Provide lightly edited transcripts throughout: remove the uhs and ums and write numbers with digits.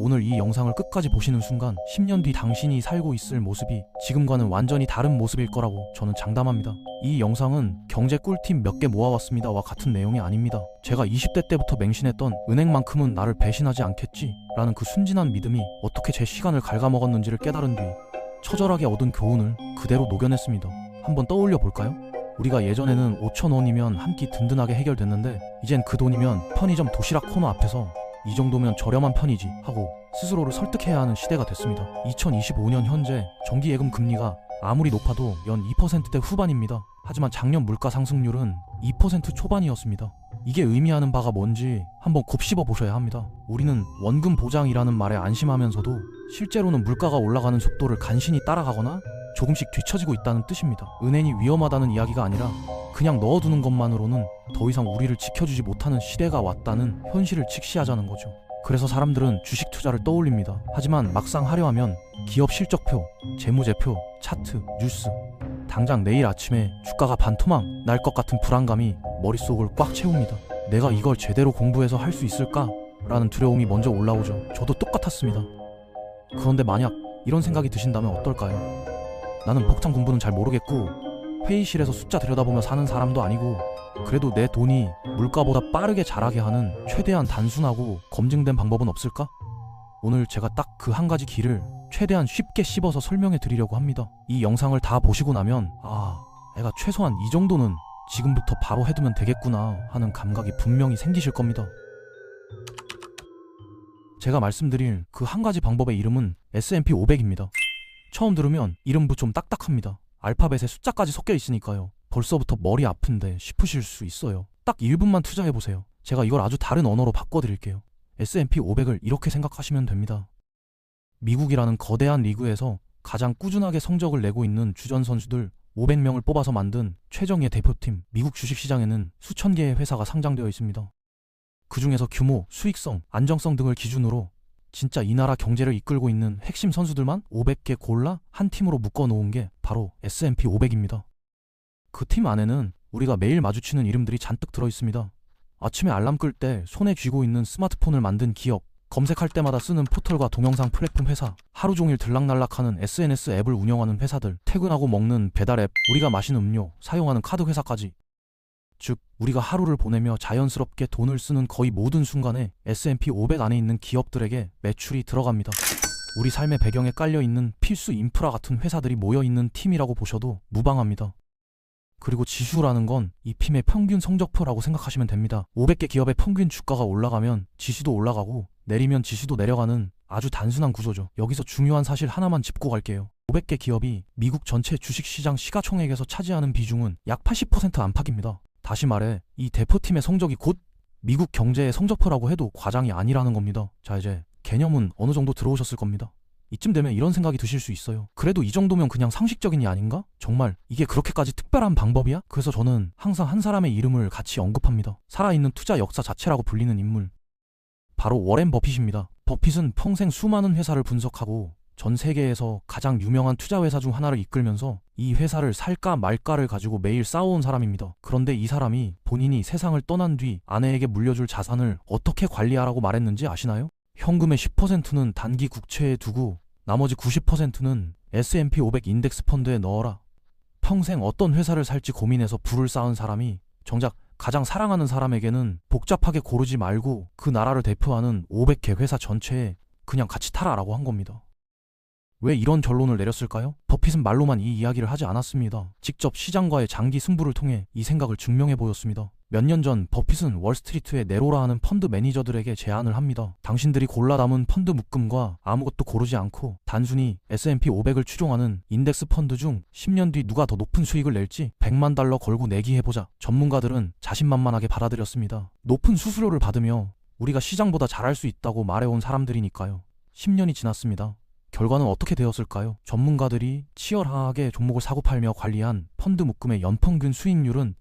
오늘 이 영상을 끝까지 보시는 순간 10년 뒤 당신이 살고 있을 모습이 지금과는 완전히 다른 모습일 거라고 저는 장담합니다. 이 영상은 경제 꿀팁 몇 개 모아왔습니다와 같은 내용이 아닙니다. 제가 20대 때부터 맹신했던 은행만큼은 나를 배신하지 않겠지 라는 그 순진한 믿음이 어떻게 제 시간을 갉아먹었는지를 깨달은 뒤 처절하게 얻은 교훈을 그대로 녹여냈습니다. 한번 떠올려 볼까요? 우리가 예전에는 5,000원이면 한 끼 든든하게 해결됐는데 이젠 그 돈이면 편의점 도시락 코너 앞에서 이 정도면 저렴한 편이지 하고 스스로를 설득해야 하는 시대가 됐습니다. 2025년 현재 정기예금 금리가 아무리 높아도 연 2%대 후반입니다. 하지만 작년 물가 상승률은 2% 초반이었습니다. 이게 의미하는 바가 뭔지 한번 곱씹어 보셔야 합니다. 우리는 원금 보장이라는 말에 안심하면서도 실제로는 물가가 올라가는 속도를 간신히 따라가거나 조금씩 뒤처지고 있다는 뜻입니다. 은행이 위험하다는 이야기가 아니라 그냥 넣어두는 것만으로는 더 이상 우리를 지켜주지 못하는 시대가 왔다는 현실을 직시하자는 거죠. 그래서 사람들은 주식 투자를 떠올립니다. 하지만 막상 하려 하면 기업 실적표, 재무제표, 차트, 뉴스, 당장 내일 아침에 주가가 반토막 날 것 같은 불안감이 머릿속을 꽉 채웁니다. 내가 이걸 제대로 공부해서 할 수 있을까? 라는 두려움이 먼저 올라오죠. 저도 똑같았습니다. 그런데 만약 이런 생각이 드신다면 어떨까요? 나는 복잡 공부는 잘 모르겠고 회의실에서 숫자 들여다보며 사는 사람도 아니고 그래도 내 돈이 물가보다 빠르게 자라게 하는 최대한 단순하고 검증된 방법은 없을까? 오늘 제가 딱 그 한 가지 길을 최대한 쉽게 씹어서 설명해 드리려고 합니다. 이 영상을 다 보시고 나면 내가 최소한 이 정도는 지금부터 바로 해두면 되겠구나 하는 감각이 분명히 생기실 겁니다. 제가 말씀드릴 그 한 가지 방법의 이름은 S&P 500입니다. 처음 들으면 이름부 좀 딱딱합니다. 알파벳에 숫자까지 섞여 있으니까요. 벌써부터 머리 아픈데 싶으실 수 있어요. 딱 1분만 투자해보세요. 제가 이걸 아주 다른 언어로 바꿔드릴게요. S&P 500을 이렇게 생각하시면 됩니다. 미국이라는 거대한 리그에서 가장 꾸준하게 성적을 내고 있는 주전 선수들 500명을 뽑아서 만든 최정예 대표팀. 미국 주식시장에는 수천 개의 회사가 상장되어 있습니다. 그 중에서 규모, 수익성, 안정성 등을 기준으로 진짜 이 나라 경제를 이끌고 있는 핵심 선수들만 500개 골라 한 팀으로 묶어놓은 게 바로 S&P 500입니다. 그 팀 안에는 우리가 매일 마주치는 이름들이 잔뜩 들어있습니다. 아침에 알람 끌 때 손에 쥐고 있는 스마트폰을 만든 기업, 검색할 때마다 쓰는 포털과 동영상 플랫폼 회사, 하루 종일 들락날락하는 SNS 앱을 운영하는 회사들, 퇴근하고 먹는 배달 앱, 우리가 마시는 음료, 사용하는 카드 회사까지. 즉, 우리가 하루를 보내며 자연스럽게 돈을 쓰는 거의 모든 순간에 S&P 500 안에 있는 기업들에게 매출이 들어갑니다. 우리 삶의 배경에 깔려있는 필수 인프라 같은 회사들이 모여있는 팀이라고 보셔도 무방합니다. 그리고 지수라는 건 이 팀의 평균 성적표라고 생각하시면 됩니다. 500개 기업의 평균 주가가 올라가면 지수도 올라가고 내리면 지수도 내려가는 아주 단순한 구조죠. 여기서 중요한 사실 하나만 짚고 갈게요. 500개 기업이 미국 전체 주식시장 시가총액에서 차지하는 비중은 약 80% 안팎입니다. 다시 말해 이 대표팀의 성적이 곧 미국 경제의 성적표라고 해도 과장이 아니라는 겁니다. 자, 이제 개념은 어느 정도 들어오셨을 겁니다. 이쯤 되면 이런 생각이 드실 수 있어요. 그래도 이 정도면 그냥 상식적인 이 아닌가? 정말 이게 그렇게까지 특별한 방법이야? 그래서 저는 항상 한 사람의 이름을 같이 언급합니다. 살아있는 투자 역사 자체라고 불리는 인물, 바로 워렌 버핏입니다. 버핏은 평생 수많은 회사를 분석하고 전 세계에서 가장 유명한 투자 회사 중 하나를 이끌면서 이 회사를 살까 말까를 가지고 매일 싸워온 사람입니다. 그런데 이 사람이 본인이 세상을 떠난 뒤 아내에게 물려줄 자산을 어떻게 관리하라고 말했는지 아시나요? 현금의 10%는 단기 국채에 두고 나머지 90%는 S&P 500 인덱스 펀드에 넣어라. 평생 어떤 회사를 살지 고민해서 부를 쌓은 사람이 정작 가장 사랑하는 사람에게는 복잡하게 고르지 말고 그 나라를 대표하는 500개 회사 전체에 그냥 같이 타라라고 한 겁니다. 왜 이런 결론을 내렸을까요? 버핏은 말로만 이 이야기를 하지 않았습니다. 직접 시장과의 장기 승부를 통해 이 생각을 증명해 보였습니다. 몇 년 전 버핏은 월스트리트에 네로라 하는 펀드 매니저들에게 제안을 합니다. 당신들이 골라 담은 펀드 묶음과 아무것도 고르지 않고 단순히 S&P 500을 추종하는 인덱스 펀드 중 10년 뒤 누가 더 높은 수익을 낼지 $100만 걸고 내기해보자. 전문가들은 자신만만하게 받아들였습니다. 높은 수수료를 받으며 우리가 시장보다 잘할 수 있다고 말해온 사람들이니까요. 10년이 지났습니다. 결과는 어떻게 되었을까요? 전문가들이 치열하게 종목을 사고팔며 관리한 펀드 묶음의 연평균 수익률은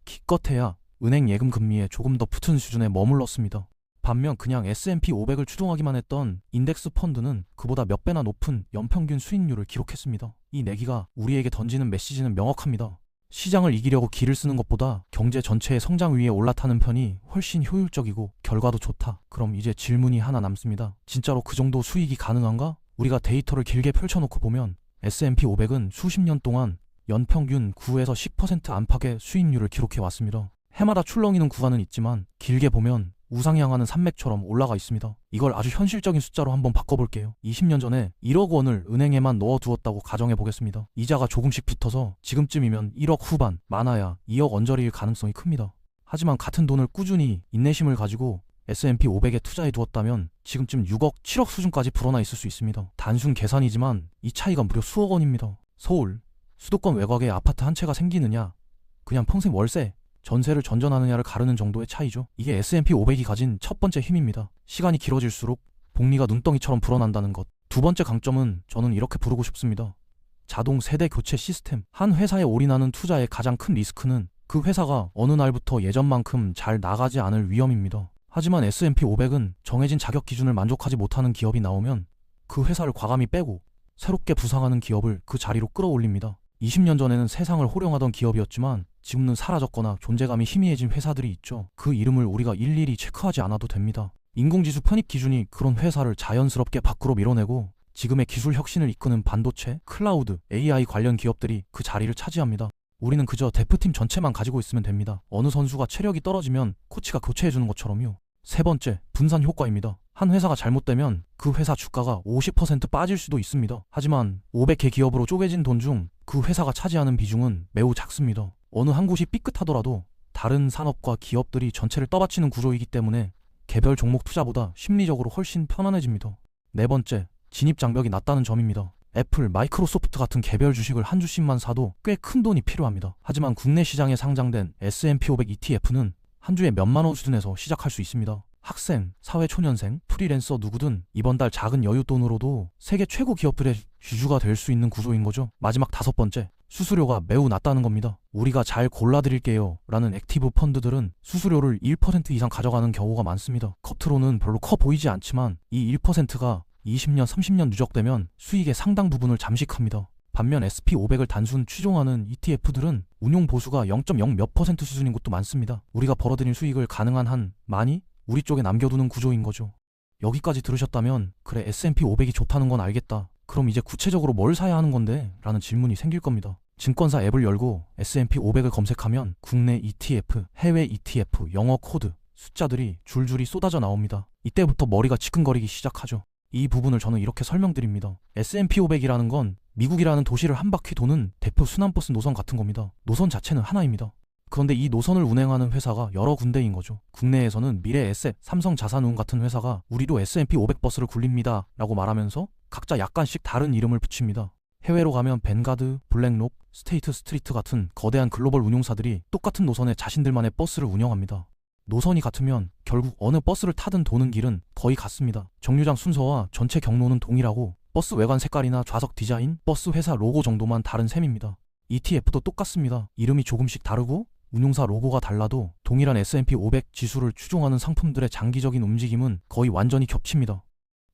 기껏해야 은행 예금 금리에 조금 더 붙은 수준에 머물렀습니다. 반면 그냥 S&P 500을 추종하기만 했던 인덱스 펀드는 그보다 몇 배나 높은 연평균 수익률을 기록했습니다. 이 내기가 우리에게 던지는 메시지는 명확합니다. 시장을 이기려고 기를 쓰는 것보다 경제 전체의 성장 위에 올라타는 편이 훨씬 효율적이고 결과도 좋다. 그럼 이제 질문이 하나 남습니다. 진짜로 그 정도 수익이 가능한가? 우리가 데이터를 길게 펼쳐놓고 보면 S&P 500은 수십 년 동안 연평균 9에서 10% 안팎의 수익률을 기록해 왔습니다. 해마다 출렁이는 구간은 있지만 길게 보면 우상향하는 산맥처럼 올라가 있습니다. 이걸 아주 현실적인 숫자로 한번 바꿔볼게요. 20년 전에 1억 원을 은행에만 넣어두었다고 가정해 보겠습니다. 이자가 조금씩 붙어서 지금쯤이면 1억 후반, 많아야 2억 언저리일 가능성이 큽니다. 하지만 같은 돈을 꾸준히 인내심을 가지고 S&P 500에 투자해 두었다면 지금쯤 6억, 7억 수준까지 불어나 있을 수 있습니다. 단순 계산이지만 이 차이가 무려 수억 원입니다. 서울, 수도권 외곽에 아파트 한 채가 생기느냐, 그냥 평생 월세, 전세를 전전하느냐를 가르는 정도의 차이죠. 이게 S&P 500이 가진 첫 번째 힘입니다. 시간이 길어질수록 복리가 눈덩이처럼 불어난다는 것. 두 번째 강점은 저는 이렇게 부르고 싶습니다. 자동 세대 교체 시스템. 한 회사에 올인하는 투자의 가장 큰 리스크는 그 회사가 어느 날부터 예전만큼 잘 나가지 않을 위험입니다. 하지만 S&P 500은 정해진 자격 기준을 만족하지 못하는 기업이 나오면 그 회사를 과감히 빼고 새롭게 부상하는 기업을 그 자리로 끌어올립니다. 20년 전에는 세상을 호령하던 기업이었지만 지금은 사라졌거나 존재감이 희미해진 회사들이 있죠. 그 이름을 우리가 일일이 체크하지 않아도 됩니다. 인공지수 편입 기준이 그런 회사를 자연스럽게 밖으로 밀어내고 지금의 기술 혁신을 이끄는 반도체, 클라우드, AI 관련 기업들이 그 자리를 차지합니다. 우리는 그저 대표팀 전체만 가지고 있으면 됩니다. 어느 선수가 체력이 떨어지면 코치가 교체해주는 것처럼요. 세 번째, 분산 효과입니다. 한 회사가 잘못되면 그 회사 주가가 50% 빠질 수도 있습니다. 하지만 500개 기업으로 쪼개진 돈 중 그 회사가 차지하는 비중은 매우 작습니다. 어느 한 곳이 삐끗하더라도 다른 산업과 기업들이 전체를 떠받치는 구조이기 때문에 개별 종목 투자보다 심리적으로 훨씬 편안해집니다. 네 번째, 진입 장벽이 낮다는 점입니다. 애플, 마이크로소프트 같은 개별 주식을 한 주씩만 사도 꽤 큰 돈이 필요합니다. 하지만 국내 시장에 상장된 S&P 500 ETF는 한 주에 몇만 원 수준에서 시작할 수 있습니다. 학생, 사회초년생, 프리랜서 누구든 이번 달 작은 여윳돈으로도 세계 최고 기업들의 주주가 될 수 있는 구조인 거죠. 마지막 다섯 번째, 수수료가 매우 낮다는 겁니다. 우리가 잘 골라드릴게요 라는 액티브 펀드들은 수수료를 1% 이상 가져가는 경우가 많습니다. 겉으로는 별로 커 보이지 않지만 이 1%가 20년, 30년 누적되면 수익의 상당 부분을 잠식합니다. 반면 SP500을 단순 추종하는 ETF들은 운용 보수가 0.0 몇 % 수준인 곳도 많습니다. 우리가 벌어들인 수익을 가능한 한 많이 우리 쪽에 남겨두는 구조인 거죠. 여기까지 들으셨다면 그래 S&P 500이 좋다는 건 알겠다. 그럼 이제 구체적으로 뭘 사야 하는 건데? 라는 질문이 생길 겁니다. 증권사 앱을 열고 S&P 500을 검색하면 국내 ETF, 해외 ETF, 영어 코드, 숫자들이 줄줄이 쏟아져 나옵니다. 이때부터 머리가 지끈거리기 시작하죠. 이 부분을 저는 이렇게 설명드립니다. S&P 500이라는 건 미국이라는 도시를 한 바퀴 도는 대표 순환버스 노선 같은 겁니다. 노선 자체는 하나입니다. 그런데 이 노선을 운행하는 회사가 여러 군데인 거죠. 국내에서는 미래에셋, 삼성자산운 같은 회사가 우리도 S&P 500 버스를 굴립니다 라고 말하면서 각자 약간씩 다른 이름을 붙입니다. 해외로 가면 벤가드, 블랙록, 스테이트 스트리트 같은 거대한 글로벌 운용사들이 똑같은 노선에 자신들만의 버스를 운영합니다. 노선이 같으면 결국 어느 버스를 타든 도는 길은 거의 같습니다. 정류장 순서와 전체 경로는 동일하고 버스 외관 색깔이나 좌석 디자인, 버스 회사 로고 정도만 다른 셈입니다. ETF도 똑같습니다. 이름이 조금씩 다르고 운용사 로고가 달라도 동일한 S&P 500 지수를 추종하는 상품들의 장기적인 움직임은 거의 완전히 겹칩니다.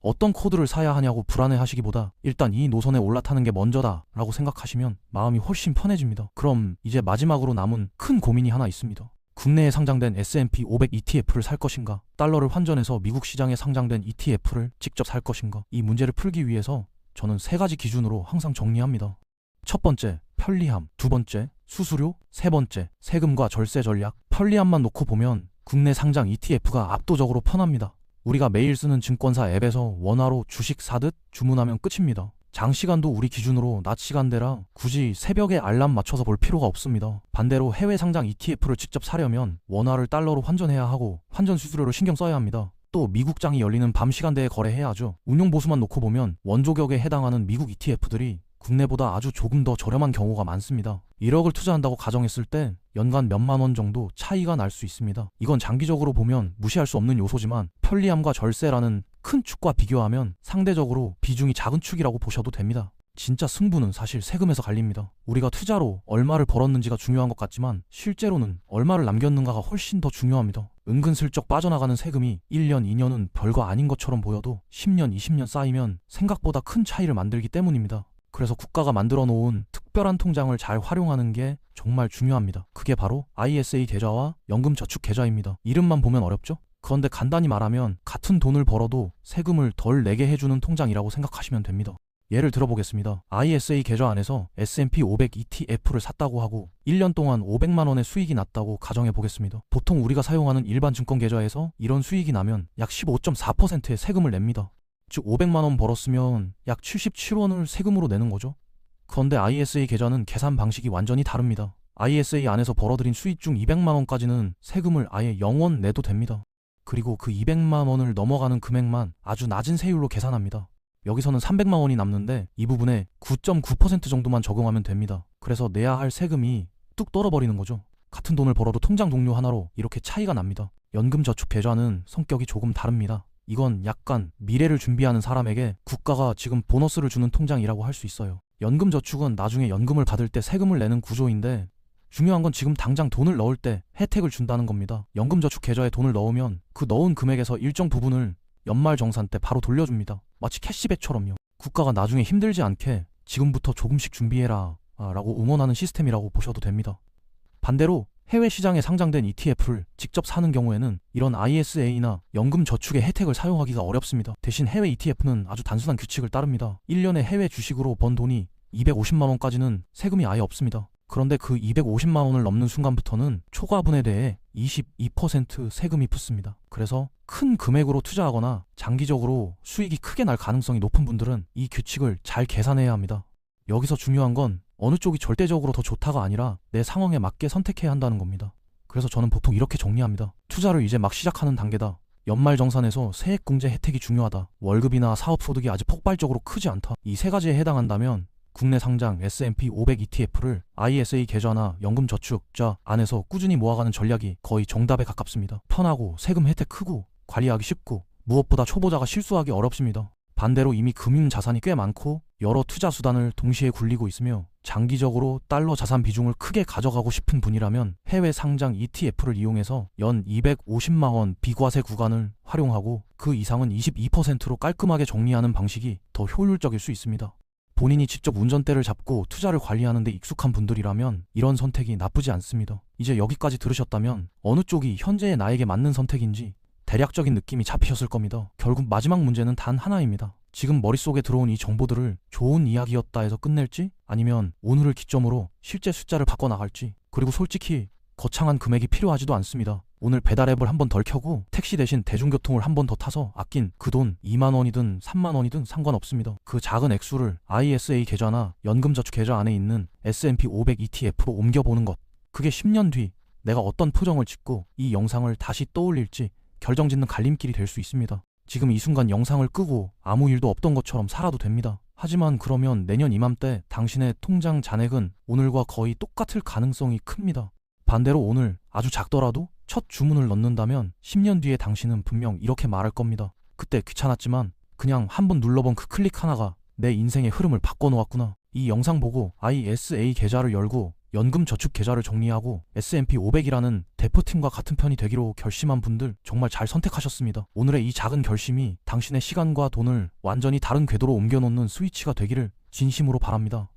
어떤 코드를 사야 하냐고 불안해하시기보다 일단 이 노선에 올라타는 게 먼저다 라고 생각하시면 마음이 훨씬 편해집니다. 그럼 이제 마지막으로 남은 큰 고민이 하나 있습니다. 국내에 상장된 S&P 500 ETF를 살 것인가? 달러를 환전해서 미국 시장에 상장된 ETF를 직접 살 것인가? 이 문제를 풀기 위해서 저는 세 가지 기준으로 항상 정리합니다. 첫 번째, 편리함. 두 번째, 수수료. 세 번째, 세금과 절세 전략. 편리함만 놓고 보면 국내 상장 ETF가 압도적으로 편합니다. 우리가 매일 쓰는 증권사 앱에서 원화로 주식 사듯 주문하면 끝입니다. 장시간도 우리 기준으로 낮 시간대라 굳이 새벽에 알람 맞춰서 볼 필요가 없습니다. 반대로 해외 상장 ETF를 직접 사려면 원화를 달러로 환전해야 하고 환전 수수료를 신경 써야 합니다. 또 미국장이 열리는 밤 시간대에 거래해야 하죠. 운용 보수만 놓고 보면 원조격에 해당하는 미국 ETF들이 국내보다 아주 조금 더 저렴한 경우가 많습니다. 1억을 투자한다고 가정했을 때 연간 몇만 원 정도 차이가 날 수 있습니다. 이건 장기적으로 보면 무시할 수 없는 요소지만 편리함과 절세라는 큰 축과 비교하면 상대적으로 비중이 작은 축이라고 보셔도 됩니다. 진짜 승부는 사실 세금에서 갈립니다. 우리가 투자로 얼마를 벌었는지가 중요한 것 같지만 실제로는 얼마를 남겼는가가 훨씬 더 중요합니다. 은근슬쩍 빠져나가는 세금이 1년, 2년은 별거 아닌 것처럼 보여도 10년, 20년 쌓이면 생각보다 큰 차이를 만들기 때문입니다. 그래서 국가가 만들어 놓은 특별한 통장을 잘 활용하는 게 정말 중요합니다. 그게 바로 ISA 계좌와 연금저축 계좌입니다. 이름만 보면 어렵죠? 그런데 간단히 말하면 같은 돈을 벌어도 세금을 덜 내게 해주는 통장이라고 생각하시면 됩니다. 예를 들어보겠습니다. ISA 계좌 안에서 S&P 500 ETF를 샀다고 하고 1년 동안 500만 원의 수익이 났다고 가정해 보겠습니다. 보통 우리가 사용하는 일반 증권 계좌에서 이런 수익이 나면 약 15.4%의 세금을 냅니다. 즉 500만 원 벌었으면 약 77원을 세금으로 내는 거죠. 그런데 ISA 계좌는 계산 방식이 완전히 다릅니다. ISA 안에서 벌어들인 수익 중 200만 원까지는 세금을 아예 0원 내도 됩니다. 그리고 그 200만 원을 넘어가는 금액만 아주 낮은 세율로 계산합니다. 여기서는 300만 원이 남는데 이 부분에 9.9% 정도만 적용하면 됩니다. 그래서 내야 할 세금이 뚝 떨어버리는 거죠. 같은 돈을 벌어도 통장 동료 하나로 이렇게 차이가 납니다. 연금저축 계좌는 성격이 조금 다릅니다. 이건 약간 미래를 준비하는 사람에게 국가가 지금 보너스를 주는 통장이라고 할 수 있어요. 연금저축은 나중에 연금을 받을 때 세금을 내는 구조인데 중요한 건 지금 당장 돈을 넣을 때 혜택을 준다는 겁니다. 연금저축 계좌에 돈을 넣으면 그 넣은 금액에서 일정 부분을 연말정산 때 바로 돌려줍니다. 마치 캐시백처럼요. 국가가 나중에 힘들지 않게 지금부터 조금씩 준비해라 라고 응원하는 시스템이라고 보셔도 됩니다. 반대로 해외 시장에 상장된 ETF를 직접 사는 경우에는 이런 ISA나 연금저축의 혜택을 사용하기가 어렵습니다. 대신 해외 ETF는 아주 단순한 규칙을 따릅니다. 1년에 해외 주식으로 번 돈이 250만 원까지는 세금이 아예 없습니다. 그런데 그 250만 원을 넘는 순간부터는 초과분에 대해 22% 세금이 붙습니다. 그래서 큰 금액으로 투자하거나 장기적으로 수익이 크게 날 가능성이 높은 분들은 이 규칙을 잘 계산해야 합니다. 여기서 중요한 건 어느 쪽이 절대적으로 더 좋다가 아니라 내 상황에 맞게 선택해야 한다는 겁니다. 그래서 저는 보통 이렇게 정리합니다. 투자를 이제 막 시작하는 단계다. 연말정산에서 세액공제 혜택이 중요하다. 월급이나 사업소득이 아직 폭발적으로 크지 않다. 이 세 가지에 해당한다면 국내 상장 S&P 500 ETF를 ISA 계좌나 연금저축자 안에서 꾸준히 모아가는 전략이 거의 정답에 가깝습니다. 편하고 세금 혜택 크고 관리하기 쉽고 무엇보다 초보자가 실수하기 어렵습니다. 반대로 이미 금융자산이 꽤 많고 여러 투자 수단을 동시에 굴리고 있으며 장기적으로 달러 자산 비중을 크게 가져가고 싶은 분이라면 해외 상장 ETF를 이용해서 연 250만 원 비과세 구간을 활용하고 그 이상은 22%로 깔끔하게 정리하는 방식이 더 효율적일 수 있습니다. 본인이 직접 운전대를 잡고 투자를 관리하는 데 익숙한 분들이라면 이런 선택이 나쁘지 않습니다. 이제 여기까지 들으셨다면 어느 쪽이 현재의 나에게 맞는 선택인지 대략적인 느낌이 잡히셨을 겁니다. 결국 마지막 문제는 단 하나입니다. 지금 머릿속에 들어온 이 정보들을 좋은 이야기였다 해서 끝낼지 아니면 오늘을 기점으로 실제 숫자를 바꿔나갈지 그리고 솔직히 거창한 금액이 필요하지도 않습니다. 오늘 배달앱을 한 번 덜 켜고 택시 대신 대중교통을 한 번 더 타서 아낀 그 돈 2만 원이든 3만 원이든 상관없습니다. 그 작은 액수를 ISA 계좌나 연금저축 계좌 안에 있는 S&P 500 ETF로 옮겨보는 것. 그게 10년 뒤 내가 어떤 표정을 짓고 이 영상을 다시 떠올릴지 결정짓는 갈림길이 될 수 있습니다. 지금 이 순간 영상을 끄고 아무 일도 없던 것처럼 살아도 됩니다. 하지만 그러면 내년 이맘때 당신의 통장 잔액은 오늘과 거의 똑같을 가능성이 큽니다. 반대로 오늘 아주 작더라도 첫 주문을 넣는다면 10년 뒤에 당신은 분명 이렇게 말할 겁니다. 그때 귀찮았지만 그냥 한번 눌러본 그 클릭 하나가 내 인생의 흐름을 바꿔놓았구나. 이 영상 보고 ISA 계좌를 열고 연금저축 계좌를 정리하고 S&P 500이라는 대표팀과 같은 편이 되기로 결심한 분들 정말 잘 선택하셨습니다. 오늘의 이 작은 결심이 당신의 시간과 돈을 완전히 다른 궤도로 옮겨놓는 스위치가 되기를 진심으로 바랍니다.